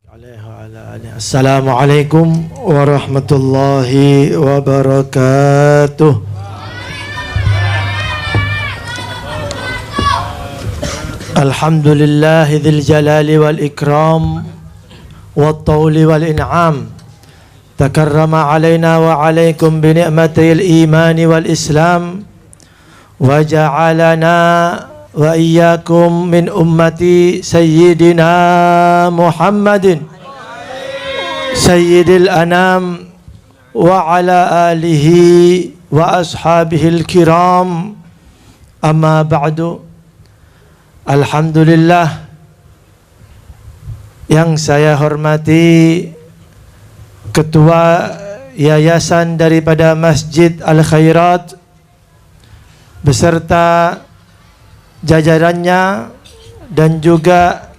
Assalamualaikum warahmatullahi wabarakatuh. Alhamdulillahi dzil jalali wal ikram wat tawli wal in'am. Takarrama alaina wa alaikum bi ni'matil imani wal islam wa ja'alana wa iyyakum min ummati sayyidina Muhammadin sayyidil anam wa ala alihi wa ashabihil kiram, amma ba'du. Alhamdulillah, yang saya hormati Ketua Yayasan daripada Masjid Al-Khairat beserta jajarannya, dan juga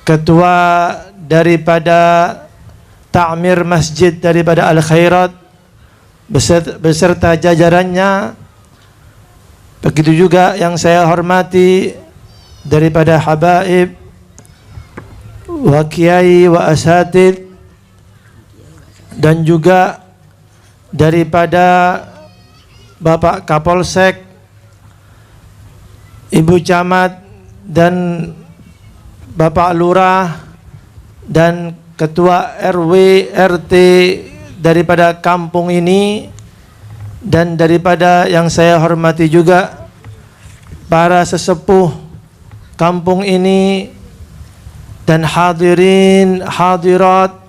ketua daripada Ta'mir Masjid daripada Al-Khairat beserta jajarannya. Begitu juga yang saya hormati daripada habaib wa kiai wa asatid, dan juga daripada Bapak Kapolsek, Ibu Camat, dan Bapak Lurah, dan Ketua RW RT daripada kampung ini, dan daripada yang saya hormati juga para sesepuh kampung ini, dan hadirin hadirat,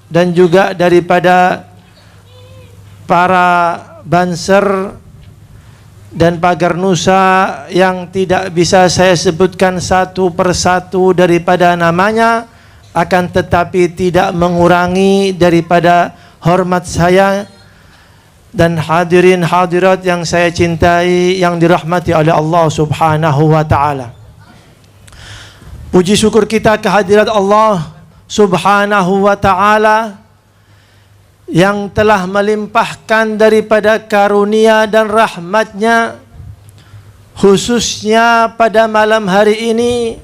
dan juga daripada para banser dan pagar nusa yang tidak bisa saya sebutkan satu persatu daripada namanya, akan tetapi tidak mengurangi daripada hormat saya. Dan hadirin hadirat yang saya cintai, yang dirahmati oleh Allah Subhanahu wa ta'ala, puji syukur kita kehadirat Allah Subhanahu wa ta'ala yang telah melimpahkan daripada karunia dan rahmatnya, khususnya pada malam hari ini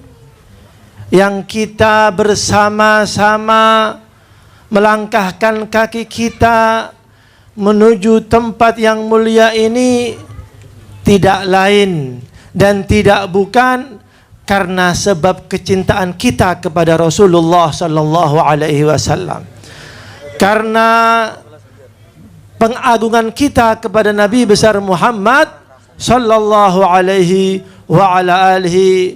yang kita bersama-sama melangkahkan kaki kita menuju tempat yang mulia ini, tidak lain dan tidak bukan karena sebab kecintaan kita kepada Rasulullah sallallahu alaihi wasallam. Karena pengagungan kita kepada Nabi besar Muhammad sallallahu alaihi wa ala alihi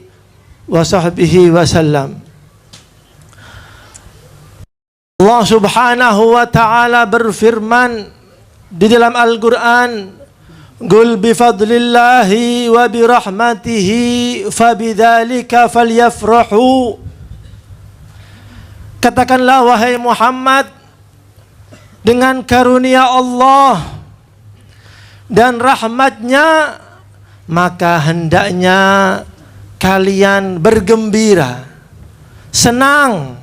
wa sahbihi wasallam. Allah Subhanahu wa ta'ala berfirman di dalam Al-Qur'an, "Qul bi fadlillahi wa bi rahmatihi fabidzalika falyafrahu." Katakanlah wahai Muhammad, dengan karunia Allah dan rahmatnya maka hendaknya kalian bergembira, senang.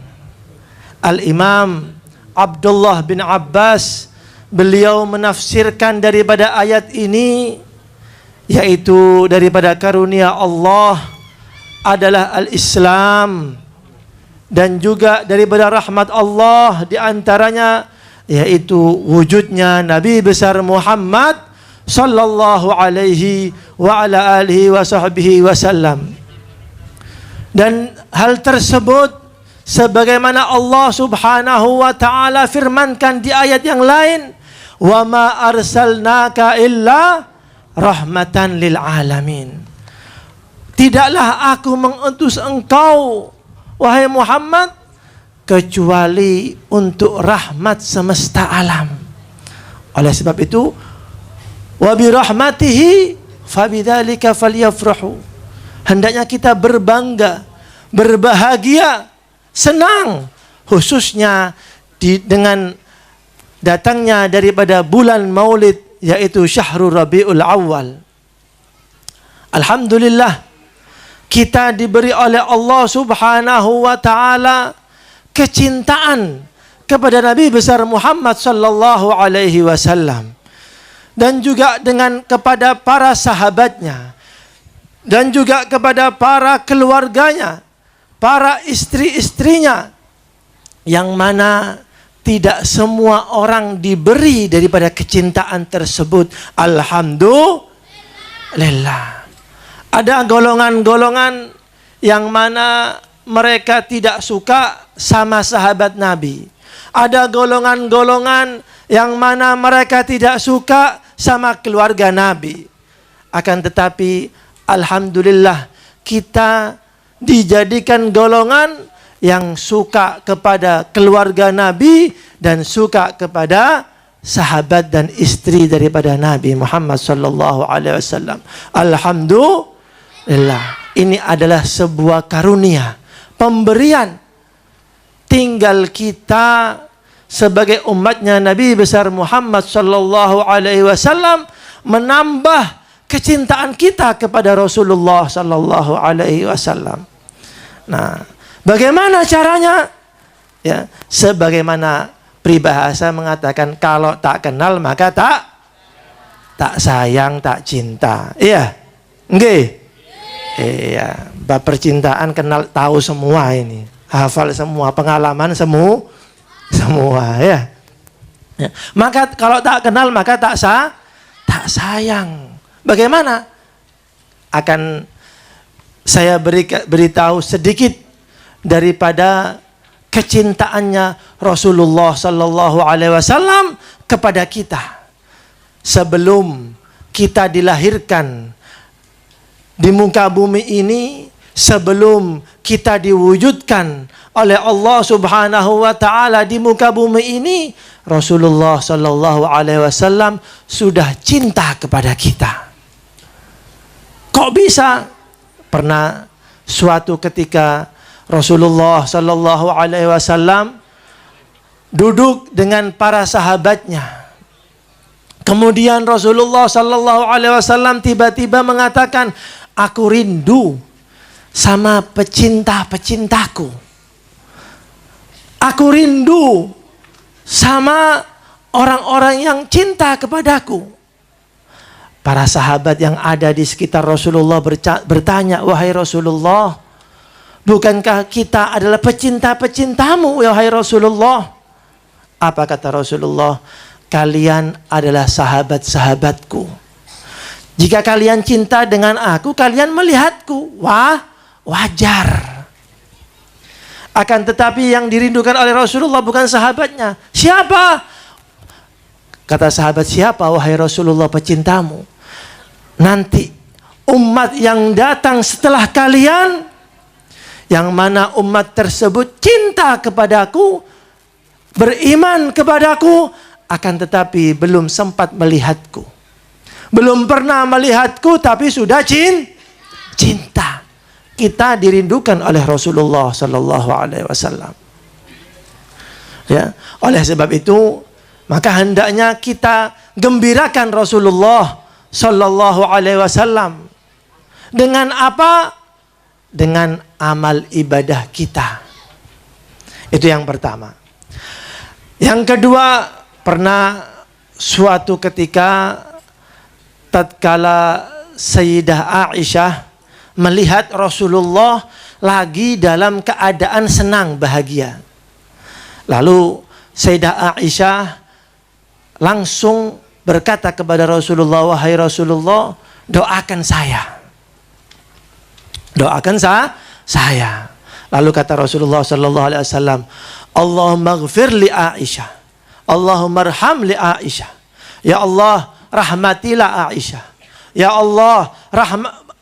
Al-Imam Abdullah bin Abbas, beliau menafsirkan daripada ayat ini, yaitu daripada karunia Allah adalah al-Islam, dan juga daripada rahmat Allah diantaranya yaitu wujudnya Nabi besar Muhammad sallallahu alaihi wa ala alihi wa sahbihi wasallam. Dan hal tersebut sebagaimana Allah Subhanahu wa ta'ala firmankan di ayat yang lain, "Wa ma arsalnaka illa rahmatan lil alamin." Tidaklah aku mengutus engkau wahai Muhammad kecuali untuk rahmat semesta alam. Oleh sebab itu, wa bi rahmatihi fabidzalika falyafrahu. Hendaknya kita berbangga, berbahagia, senang, khususnya dengan datangnya daripada bulan Maulid, yaitu Syahrul Rabiul Awal. Alhamdulillah, kita diberi oleh Allah Subhanahu wa ta'ala kecintaan kepada Nabi besar Muhammad sallallahu alaihi wasallam, dan juga kepada para sahabatnya, dan juga kepada para keluarganya, para istri-istrinya, yang mana tidak semua orang diberi daripada kecintaan tersebut. Alhamdulillah. Ada golongan-golongan yang mana mereka tidak suka sama sahabat Nabi. Ada golongan-golongan yang mana mereka tidak suka sama keluarga Nabi. Akan tetapi alhamdulillah kita dijadikan golongan yang suka kepada keluarga Nabi dan suka kepada sahabat dan istri daripada Nabi Muhammad sallallahu alaihi wasallam. Alhamdulillah. Ini adalah sebuah karunia, pemberian. Tinggal kita sebagai umatnya Nabi besar Muhammad sallallahu alaihi wasallam menambah kecintaan kita kepada Rasulullah sallallahu alaihi wasallam. Nah, bagaimana caranya? Ya, sebagaimana peribahasa mengatakan, kalau tak kenal maka tak sayang, tak cinta. Iya. Nggih. Iya, bab percintaan kenal, tahu semua ini. Hafal semua, pengalaman semua ya. Ya. Maka kalau tak kenal maka tak sayang. Bagaimana? Akan saya beritahu sedikit daripada kecintaannya Rasulullah sallallahu alaihi wasallam kepada kita. Sebelum kita dilahirkan di muka bumi ini, sebelum kita diwujudkan oleh Allah Subhanahu wa taala di muka bumi ini, Rasulullah sallallahu alaihi wasallam sudah cinta kepada kita. Kok bisa? Pernah suatu ketika Rasulullah sallallahu alaihi wasallam duduk dengan para sahabatnya. Kemudian Rasulullah sallallahu alaihi wasallam tiba-tiba mengatakan, "Aku rindu sama pecinta-pecintaku. Aku rindu sama orang-orang yang cinta kepadaku." Para sahabat yang ada di sekitar Rasulullah bertanya, "Wahai Rasulullah, bukankah kita adalah pecinta-pecintamu, wahai Rasulullah?" Apa kata Rasulullah? "Kalian adalah sahabat-sahabatku. Jika kalian cinta dengan aku, kalian melihatku. Wajar. Akan tetapi yang dirindukan oleh Rasulullah bukan sahabatnya. Siapa?" Kata sahabat, "Siapa wahai Rasulullah pecintamu?" Nanti umat yang datang setelah kalian, yang mana umat tersebut cinta kepadaku, beriman kepadaku, akan tetapi belum sempat melihatku. Belum pernah melihatku tapi sudah cinta. Kita dirindukan oleh Rasulullah sallallahu alaihi wasallam. Ya, oleh sebab itu maka hendaknya kita gembirakan Rasulullah sallallahu alaihi wasallam. Dengan apa? Dengan amal ibadah kita. Itu yang pertama. Yang kedua, pernah suatu ketika tatkala Sayyidah Aisyah melihat Rasulullah lagi dalam keadaan senang, bahagia. Lalu Sayyidah Aisyah langsung berkata kepada Rasulullah, "Wahai Rasulullah, doakan saya. Doakan saya." Lalu kata Rasulullah sallallahu alaihi wasallam, "Allahumma ighfir li Aisyah. Allahumma arham li Aisyah. Ya Allah, rahmatilah Aisyah. Ya Allah,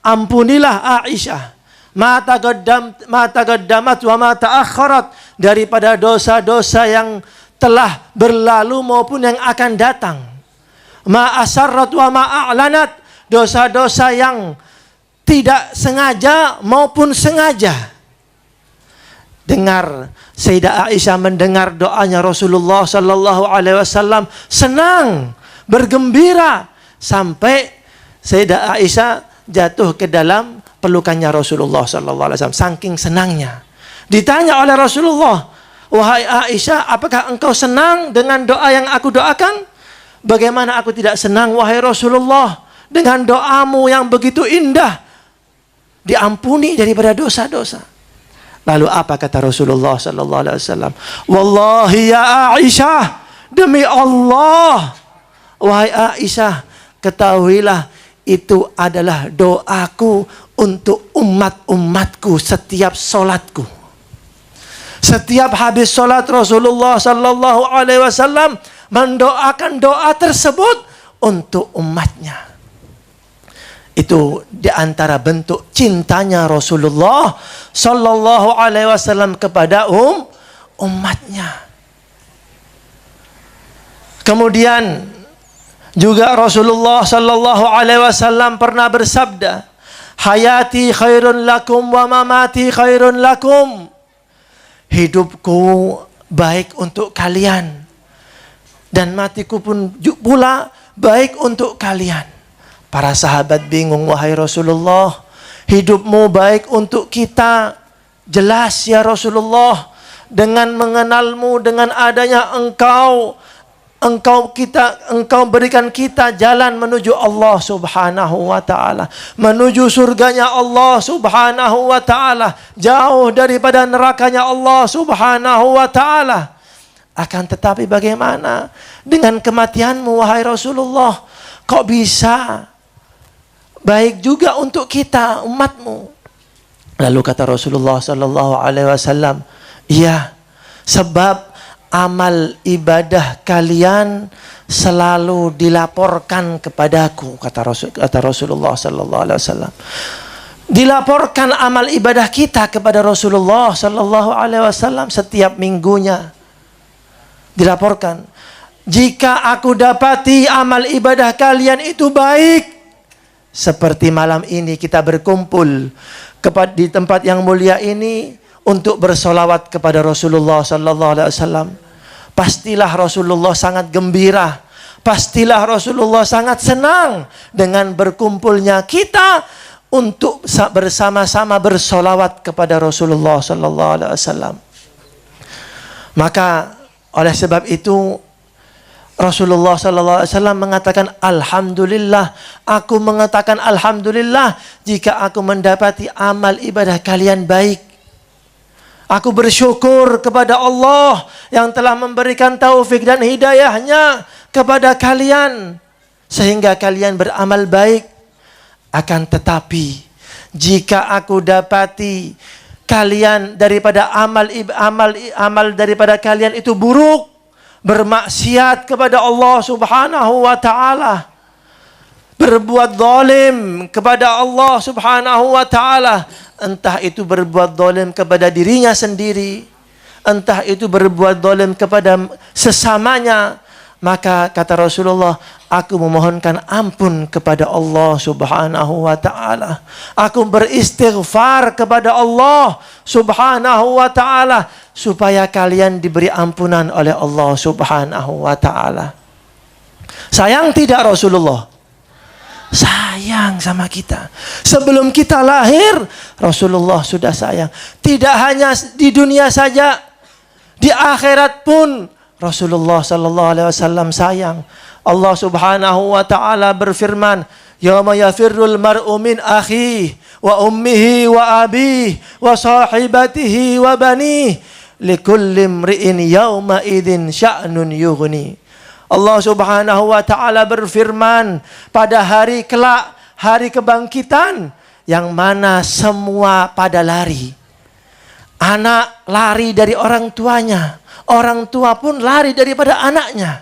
ampunilah Aisyah. Ma taqaddamat wa ma ta'akhkharat, daripada dosa-dosa yang telah berlalu maupun yang akan datang. Ma asarrat wa ma a'lanat, dosa-dosa yang tidak sengaja maupun sengaja." Dengar, Sayyidah Aisyah mendengar doanya Rasulullah sallallahu alaihi wasallam, senang, bergembira, sampai Sayyidah Aisyah jatuh ke dalam pelukannya Rasulullah sallallahu alaihi wasallam saking senangnya. Ditanya oleh Rasulullah, "Wahai Aisyah, apakah engkau senang dengan doa yang aku doakan?" "Bagaimana aku tidak senang wahai Rasulullah, dengan doamu yang begitu indah, diampuni daripada dosa-dosa." Lalu apa kata Rasulullah sallallahu alaihi wasallam? Wallahi ya Aisyah, demi Allah, wahai Aisyah, ketahuilah itu adalah doaku untuk umat-umatku setiap solatku. Setiap habis solat Rasulullah sallallahu alaihi wasallam mendoakan doa tersebut untuk umatnya. Itu diantara bentuk cintanya Rasulullah sallallahu alaihi wasallam kepada umatnya. Kemudian juga Rasulullah sallallahu alaihi wasallam pernah bersabda, hayati khairun lakum wa mamati khairun lakum. Hidupku baik untuk kalian dan matiku pun pula baik untuk kalian. Para sahabat bingung, wahai Rasulullah, hidupmu baik untuk kita. Jelas ya Rasulullah, dengan mengenalmu, dengan adanya engkau berikan kita jalan menuju Allah subhanahu wa ta'ala, menuju surganya Allah subhanahu wa ta'ala, jauh daripada nerakanya Allah subhanahu wa ta'ala. Akan tetapi bagaimana dengan kematianmu wahai Rasulullah? Kok bisa baik juga untuk kita umatmu? Lalu kata Rasulullah sallallahu alaihi wasallam, iya, sebab amal ibadah kalian selalu dilaporkan kepadaku, kata Rasulullah sallallahu alaihi wasallam. Dilaporkan amal ibadah kita kepada Rasulullah sallallahu alaihi wasallam setiap minggunya. Dilaporkan, jika aku dapati amal ibadah kalian itu baik, seperti malam ini kita berkumpul di tempat yang mulia ini untuk bersolawat kepada Rasulullah sallallahu alaihi wasallam. Pastilah Rasulullah sangat gembira. Pastilah Rasulullah sangat senang dengan berkumpulnya kita untuk bersama-sama bersolawat kepada Rasulullah sallallahu alaihi wasallam. Maka oleh sebab itu Rasulullah sallallahu alaihi wasallam mengatakan, alhamdulillah, aku mengatakan alhamdulillah jika aku mendapati amal ibadah kalian baik. Aku bersyukur kepada Allah yang telah memberikan taufik dan hidayahnya kepada kalian sehingga kalian beramal baik. Akan tetapi jika aku dapati kalian daripada amal daripada kalian itu buruk, bermaksiat kepada Allah subhanahu wa ta'ala, berbuat zalim kepada Allah subhanahu wa ta'ala, entah itu berbuat zalim kepada dirinya sendiri, entah itu berbuat zalim kepada sesamanya, maka kata Rasulullah, aku memohonkan ampun kepada Allah subhanahu wa ta'ala. Aku beristighfar kepada Allah subhanahu wa ta'ala supaya kalian diberi ampunan oleh Allah subhanahu wa ta'ala. Sayang tidak Rasulullah? Sayang sama kita. Sebelum kita lahir, Rasulullah sudah sayang. Tidak hanya di dunia saja, di akhirat pun Rasulullah sallallahu alaihi wasallam sayang. Allah subhanahu wa ta'ala berfirman, yauma yafirrul mar'u min akhihi wa ummihi wa abihi wa sahibatihi wa banihi likulli imri'in yauma idzin sya'nun yughni. Allah subhanahu wa ta'ala berfirman, pada hari kelak, hari kebangkitan, yang mana semua pada lari. Anak lari dari orang tuanya, orang tua pun lari daripada anaknya.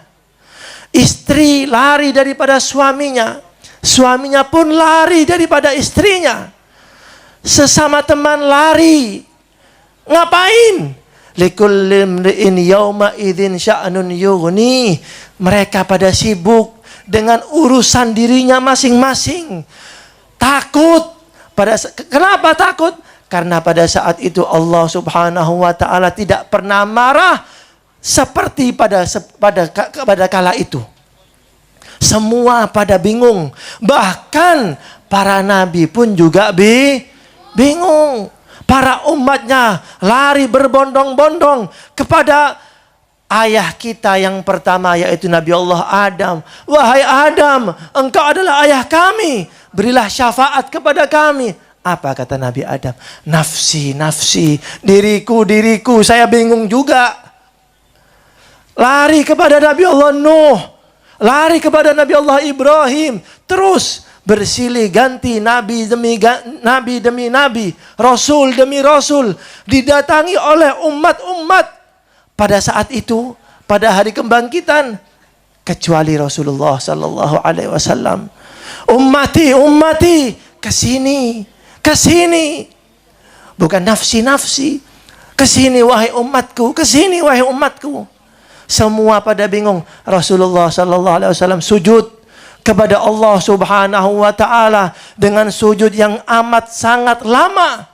Istri lari daripada suaminya, suaminya pun lari daripada istrinya. Sesama teman lari. Ngapain? Likulli imri'in yauma idzin sya'nun yughni. Mereka pada sibuk dengan urusan dirinya masing-masing. Takut. Kenapa takut? Karena pada saat itu Allah subhanahu wa ta'ala tidak pernah marah seperti pada kala itu. Semua pada bingung. Bahkan para nabi pun juga bingung. Para umatnya lari berbondong-bondong kepada ayah kita yang pertama, yaitu Nabi Allah Adam. Wahai Adam, engkau adalah ayah kami. Berilah syafaat kepada kami. Apa kata Nabi Adam? Nafsi, nafsi, diriku, diriku. Saya bingung juga. Lari kepada Nabi Allah Nuh, lari kepada Nabi Allah Ibrahim, terus bersilih ganti nabi demi nabi, rasul demi rasul, didatangi oleh umat-umat pada saat itu, pada hari kebangkitan, kecuali Rasulullah sallallahu alaihi wasallam. Ummati, ummati, kesini, kesini. Bukan nafsi-nafsi. Kesini wahai umatku, kesini wahai umatku. Semua pada bingung. Rasulullah sallallahu alaihi wasallam sujud kepada Allah Subhanahu wa taala dengan sujud yang amat sangat lama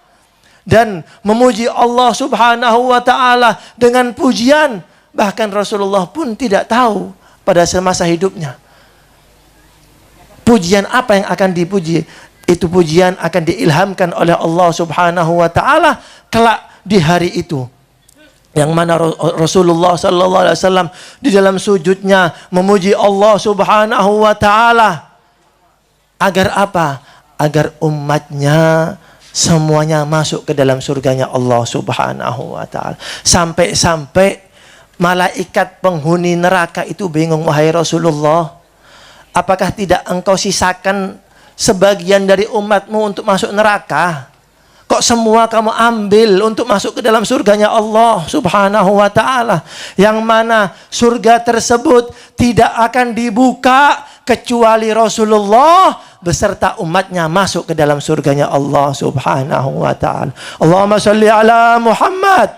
dan memuji Allah Subhanahu wa taala dengan pujian, bahkan Rasulullah pun tidak tahu pada semasa hidupnya pujian apa yang akan dipuji. Itu pujian akan diilhamkan oleh Allah Subhanahu wa taala kelak di hari itu. Yang mana Rasulullah sallallahu alaihi wasallam di dalam sujudnya memuji Allah Subhanahu wa taala. Agar apa? Agar umatnya semuanya masuk ke dalam surganya Allah Subhanahu wa taala. Sampai-sampai malaikat penghuni neraka itu bingung, wahai Rasulullah, apakah tidak engkau sisakan sebagian dari umatmu untuk masuk neraka? Kok semua kamu ambil untuk masuk ke dalam surganya Allah Subhanahu wa ta'ala, yang mana surga tersebut tidak akan dibuka kecuali Rasulullah beserta umatnya masuk ke dalam surganya Allah Subhanahu wa ta'ala. Allahumma sholli ala Muhammad.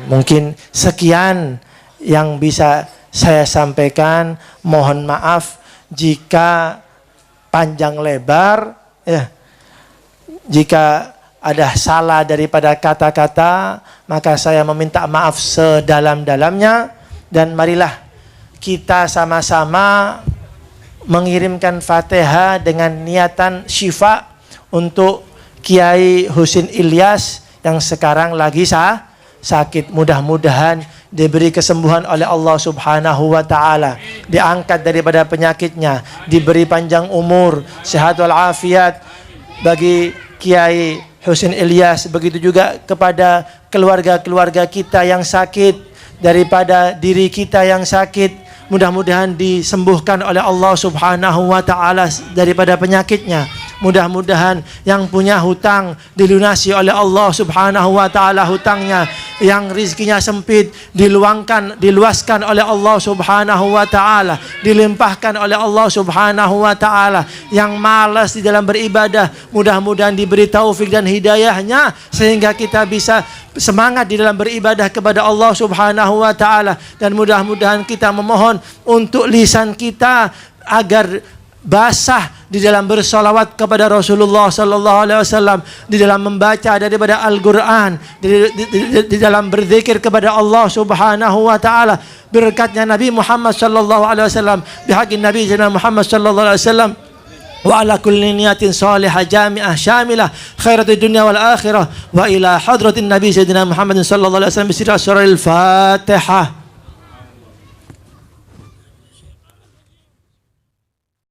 Mungkin sekian yang bisa saya sampaikan. Mohon maaf jika panjang lebar, ya. Jika ada salah daripada kata-kata, maka saya meminta maaf sedalam-dalamnya. Dan marilah kita sama-sama mengirimkan Fatihah dengan niatan syifa untuk Kiai Husin Ilyas yang sekarang lagi sakit. Mudah-mudahan diberi kesembuhan oleh Allah Subhanahu wa ta'ala, diangkat daripada penyakitnya, diberi panjang umur, sehat walafiat bagi Kiai Husin Ilyas. Begitu juga kepada keluarga-keluarga kita yang sakit, daripada diri kita yang sakit, mudah-mudahan disembuhkan oleh Allah Subhanahu wa ta'ala daripada penyakitnya. Mudah-mudahan yang punya hutang dilunasi oleh Allah Subhanahu wa ta'ala hutangnya. Yang rizkinya sempit diluaskan oleh Allah Subhanahu wa ta'ala, dilimpahkan oleh Allah Subhanahu wa ta'ala. Yang malas di dalam beribadah, mudah-mudahan diberi taufik dan hidayahnya sehingga kita bisa semangat di dalam beribadah kepada Allah Subhanahu wa ta'ala. Dan mudah-mudahan kita memohon untuk lisan kita agar basah di dalam bersolawat kepada Rasulullah sallallahu alaihi wasallam, di dalam membaca daripada Al-Qur'an, di dalam berzikir kepada Allah Subhanahu wa taala, berkatnya Nabi Muhammad sallallahu alaihi wasallam, bihaqqin Nabi Muhammad sallallahu alaihi wasallam. Wa ala kulli niyatin salihah jami'ah syamilah khairatid dunya wal akhirah wa ila hadratin Nabi Sayyidina Muhammad sallallahu alaihi wasallam bi sirril Fatihah.